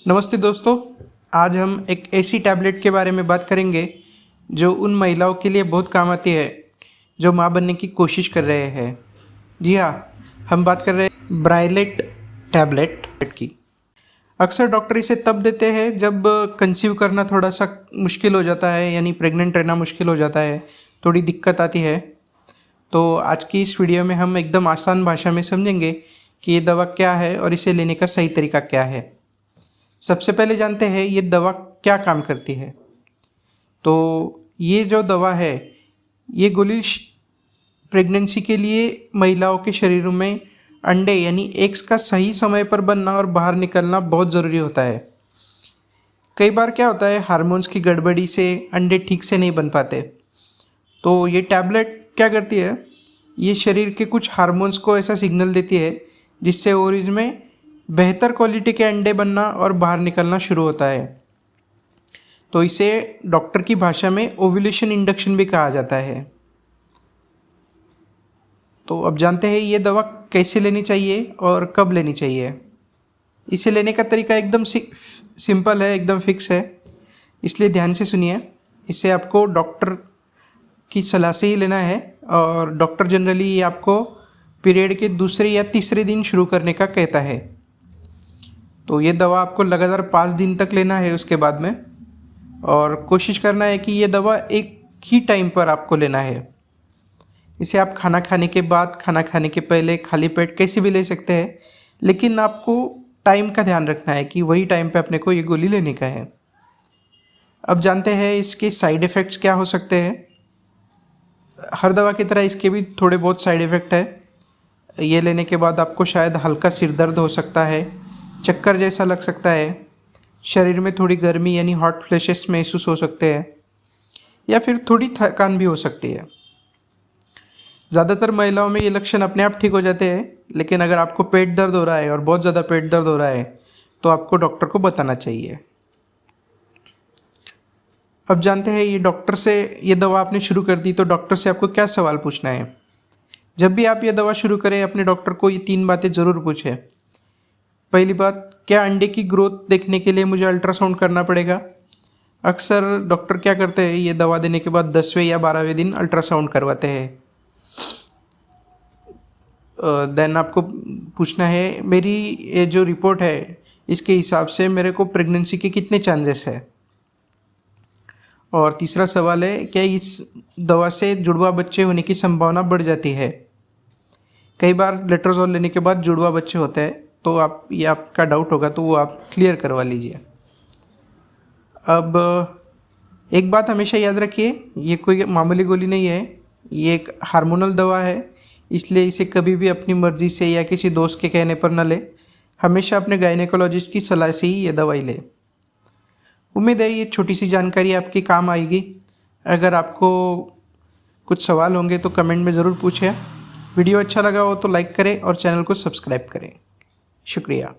नमस्ते दोस्तों। आज हम एक ऐसी टैबलेट के बारे में बात करेंगे जो उन महिलाओं के लिए बहुत काम आती है जो माँ बनने की कोशिश कर रहे हैं। जी हाँ, हम बात कर रहे हैं ब्राइलेट टैबलेट की। अक्सर डॉक्टर इसे तब देते हैं जब कंसीव करना थोड़ा सा मुश्किल हो जाता है, यानी प्रेग्नेंट रहना मुश्किल हो जाता है, थोड़ी दिक्कत आती है। तो आज की इस वीडियो में हम एकदम आसान भाषा में समझेंगे कि ये दवा क्या है और इसे लेने का सही तरीका क्या है। सबसे पहले जानते हैं ये दवा क्या काम करती है। तो ये जो दवा है, ये गोली प्रेगनेंसी के लिए महिलाओं के शरीर में अंडे यानी एग्स का सही समय पर बनना और बाहर निकलना बहुत ज़रूरी होता है। कई बार क्या होता है, हार्मोन्स की गड़बड़ी से अंडे ठीक से नहीं बन पाते। तो ये टैबलेट क्या करती है, ये शरीर के कुछ हार्मोन्स को ऐसा सिग्नल देती है जिससे ओवरीज में बेहतर क्वालिटी के अंडे बनना और बाहर निकलना शुरू होता है। तो इसे डॉक्टर की भाषा में ओव्यूलेशन इंडक्शन भी कहा जाता है। तो अब जानते हैं ये दवा कैसे लेनी चाहिए और कब लेनी चाहिए। इसे लेने का तरीका एकदम सिंपल है, एकदम फिक्स है, इसलिए ध्यान से सुनिए। इसे आपको डॉक्टर की सलाह से ही लेना है और डॉक्टर जनरली ये आपको पीरियड के दूसरे या तीसरे दिन शुरू करने का कहता है। तो ये दवा आपको लगातार 5 दिन तक लेना है उसके बाद में, और कोशिश करना है कि ये दवा एक ही टाइम पर आपको लेना है। इसे आप खाना खाने के बाद, खाना खाने के पहले, खाली पेट कैसे भी ले सकते हैं, लेकिन आपको टाइम का ध्यान रखना है कि वही टाइम पे अपने को ये गोली लेने का है। अब जानते हैं इसके साइड इफ़ेक्ट्स क्या हो सकते हैं। हर दवा की तरह इसके भी थोड़े बहुत साइड इफ़ेक्ट है। ये लेने के बाद आपको शायद हल्का सिर दर्द हो सकता है, चक्कर जैसा लग सकता है, शरीर में थोड़ी गर्मी यानी हॉट फ्लैशेस महसूस हो सकते हैं, या फिर थोड़ी थकान भी हो सकती है। ज़्यादातर महिलाओं में ये लक्षण अपने आप ठीक हो जाते हैं, लेकिन अगर आपको पेट दर्द हो रहा है और बहुत ज़्यादा पेट दर्द हो रहा है तो आपको डॉक्टर को बताना चाहिए। अब जानते हैं ये डॉक्टर से ये दवा आपने शुरू कर दी तो डॉक्टर से आपको क्या सवाल पूछना है। जब भी आप ये दवा शुरू करें अपने डॉक्टर को ये 3 बातें ज़रूर पूछें। पहली बात, क्या अंडे की ग्रोथ देखने के लिए मुझे अल्ट्रासाउंड करना पड़ेगा। अक्सर डॉक्टर क्या करते हैं, ये दवा देने के बाद 10वें या 12वें दिन अल्ट्रासाउंड करवाते हैं। देन आपको पूछना है, मेरी ये जो रिपोर्ट है इसके हिसाब से मेरे को प्रेगनेंसी के कितने चांसेस है। और तीसरा सवाल है, क्या इस दवा से जुड़वा बच्चे होने की संभावना बढ़ जाती है। कई बार लेट्रोजोल लेने के बाद जुड़वा बच्चे होते हैं, तो आप ये आपका डाउट होगा तो वो आप क्लियर करवा लीजिए। अब एक बात हमेशा याद रखिए, ये कोई मामूली गोली नहीं है, ये एक हार्मोनल दवा है, इसलिए इसे कभी भी अपनी मर्ज़ी से या किसी दोस्त के कहने पर न ले। हमेशा अपने गायनेकोलॉजिस्ट की सलाह से ही ये दवाई ले। उम्मीद है ये छोटी सी जानकारी आपके काम आएगी। अगर आपको कुछ सवाल होंगे तो कमेंट में ज़रूर पूछें। वीडियो अच्छा लगा हो तो लाइक करें और चैनल को सब्सक्राइब करें। शुक्रिया।